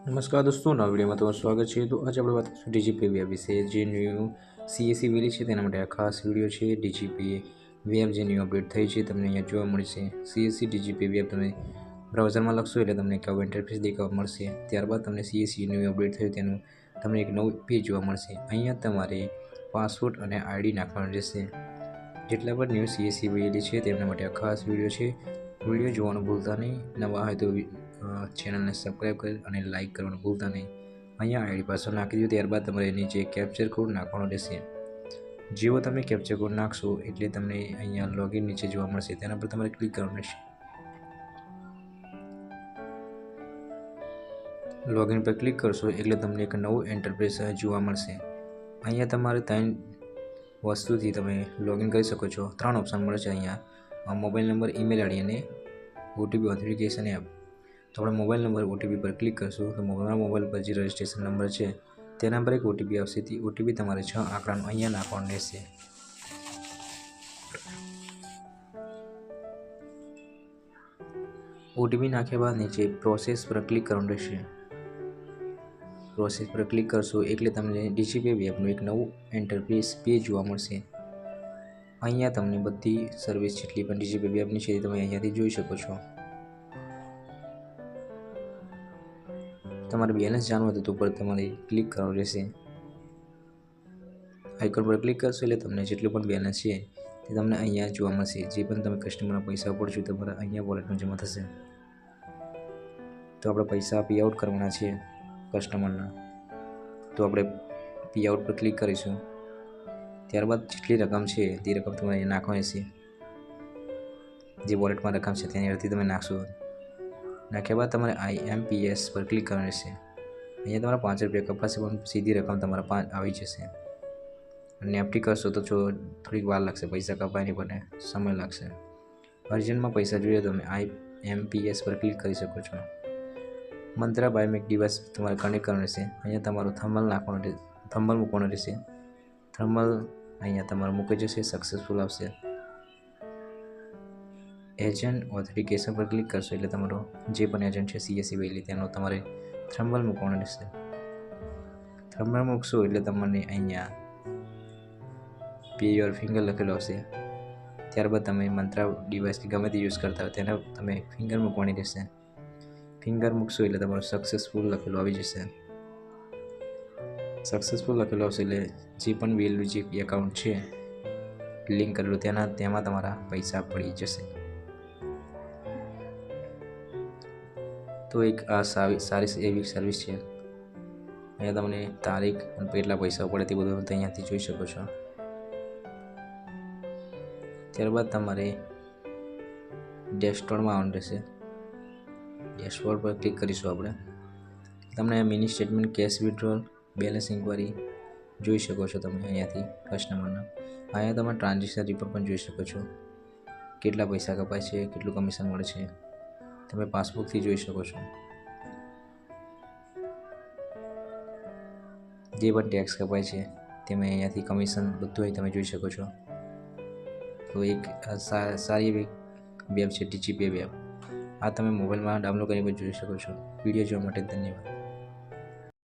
नमस्कार दोस्तों, नवा विડીયોમાં તમારું સ્વાગત છે। તો આજે આપણે વાત કરીશું ડીજીપે વેબ વિશે। જે ન્યૂ સીએસસી વેલી છે તેના માટે આ ખાસ વિડીયો છે। ડીજીપે વેબ જે ન્યૂ અપડેટ થઈ છે તમને અહીંયા જોવા મળશે। સીએસસી ડીજીપે વેબ તમે બ્રાઉઝરમાં લખશો એટલે તમને એક આવું ઇન્ટરફેસ દેખાવા મળશે। ત્યારબાદ તમને સીએસસી ન્યૂ અપડેટ થયું તેનું તમને એક નવું પેજ જોવા મળશે। અહીંયા તમારે પાસવર્ડ અને આઈડી નાખવાનું રહેશે। જેટલા પણ ન્યૂ સીએસસી વેલી છે તેમના માટે આ ખાસ વિડીયો છે। વિડીયો જોવાનું ભૂલતા નહીં। નવા હોય તો ચેનલને સબસ્ક્રાઈબ કરી અને લાઇક કરવાનું ભૂલતા નહીં। અહીંયા આઈડી પાસવર્ડ નાખી દો। ત્યારબાદ તમારે નીચે કેપ્ચર કોડ નાખવાનો રહેશે। જેવો તમે કેપ્ચર કોડ નાખશો એટલે તમને અહીંયા લોગિન નીચે જોવા મળશે, તેના પર તમારે ક્લિક કરવાનું રહેશે। લોગિન પર ક્લિક કરશો એટલે તમને એક નવું ઇન્ટરફેસ જોવા મળશે। અહીંયા તમારે 3 વસ્તુથી તમે લોગિન કરી શકો છો। 3 ઓપ્શન મળે છે અહીંયા: મોબાઈલ નંબર, ઈમેલ આઈડી અને ઓટીપી ઓથેન્ટિકેશન એપ। તો આપણે મોબાઈલ નંબર ઓટીપી પર ક્લિક કરશું તો મોબાઈલ પર જે રજિસ્ટ્રેશન નંબર છે તેના પર એક ઓટીપી આવશે। તે ઓટીપી તમારે 6 આંકડાનો અહીંયા નાખવાનો રહેશે। ઓટીપી નાખ્યા બાદ નીચે પ્રોસેસ પર ક્લિક કરવાનું રહેશે। પ્રોસેસ પર ક્લિક કરશો એટલે તમને ડીજીપે વેબનું એક નવું ઇન્ટરફેસ પેજ જોવા મળશે। અહીંયા તમને બધી સર્વિસ જેટલી પણ ડીજીપે વેબની છે તમે અહીંયાથી જોઈ શકો છો। તમારે બેલેન્સ જાણવું હોય તો ઉપર તમારે ક્લિક કરવાનું રહેશે। આઇકોન પર ક્લિક કરશો એટલે તમને જેટલું પણ બેલેન્સ છે તે તમને અહીંયા જોવા મળશે। જે પણ તમે કસ્ટમરના પૈસા ઉપાડશો તમારા અહીંયા વોલેટમાં જમા થશે। તો આપણે પૈસા પે આઉટ કરવાના છે કસ્ટમરના, તો આપણે પે આઉટ પર ક્લિક કરીશું। ત્યારબાદ જેટલી રકમ છે તે રકમ તમારે અહીંયા નાખવાની છે। જે વોલેટમાં રકમ છે તેની અડધી તમે નાખશો। નાખ્યા બાદ તમારે IMPS પર ક્લિક કરવાનું રહેશે। અહીંયા તમારા 5 રૂપિયા કપાશે પણ સીધી રકમ તમારા 5 આવી જશે। નેફ્ટી કરશો તો થોડીક વાર લાગશે, પૈસા કપાયની પણ સમય લાગશે। અર્જન્ટમાં પૈસા જોઈએ તો તમે IMPS પર ક્લિક કરી શકો છો। મંત્રા બાયોમેટ્રિક ડિવાઇસ તમારે કનેક્ટ કરવાનું રહેશે। અહીંયા તમારું થંબલ મૂકવાનું રહેશે। થંબલ અહીંયા તમારું મૂકી જશે, સક્સેસફુલ આવશે। એજન્ટ ઓથેન્ટિકેશન પર ક્લિક કરશો એટલે તમારો જે પણ એજન્ટ છે સીએસસી વેલી તેનો તમારે થંબલ મૂકવાનો રહેશે। થંબલ મૂકશો એટલે તમને અહીંયા પે યોર ફિંગર લખેલો આવશે। ત્યારબાદ તમે મંત્રા ડિવાઇસ ગમે તે યુઝ કરતા હોય તેને તમે ફિંગર મૂકવાની રહેશે। ફિંગર મૂકશો એટલે તમારું સક્સેસફુલ લખેલું આવી જશે। સક્સેસફુલ લખેલું આવશે એટલે જે પણ વેલ્યુ જે એકાઉન્ટ છે લિંક કરેલું તેમાં તમારા પૈસા પડી જશે। તો એક આ સારી એવી સર્વિસ છે। અહીંયા તમને તારીખ અને કેટલા પૈસા પડે તે બધું અહીંયાથી જોઈ શકો છો। ત્યારબાદ તમારે ડેશબોર્ડમાં આવવાનું રહેશે। ડેશબોર્ડ પર ક્લિક કરીશું આપણે। તમને mini statement, cash withdrawal, balance inquiry જોઈ શકો છો તમે અહીંયાથી કસ્ટમરના। અહીંયા તમે ટ્રાન્ઝેક્શન રિપોર્ટ પણ જોઈ શકો છો, કેટલા પૈસા કપાય છે, કેટલું કમિશન મળે છે તમે પાસબુકથી જોઈ શકો છો। જે પણ ટેક્સ કપાય છે તમે અહીંયાથી કમિશન બધું અહીં તમે જોઈ શકો છો। તો એક સારી એવી વેબ છે ડીજીપે વેબ। આ તમે મોબાઈલમાં ડાઉનલોડ કરીને જોઈ શકો છો। વિડીયો જોવા માટે ધન્યવાદ।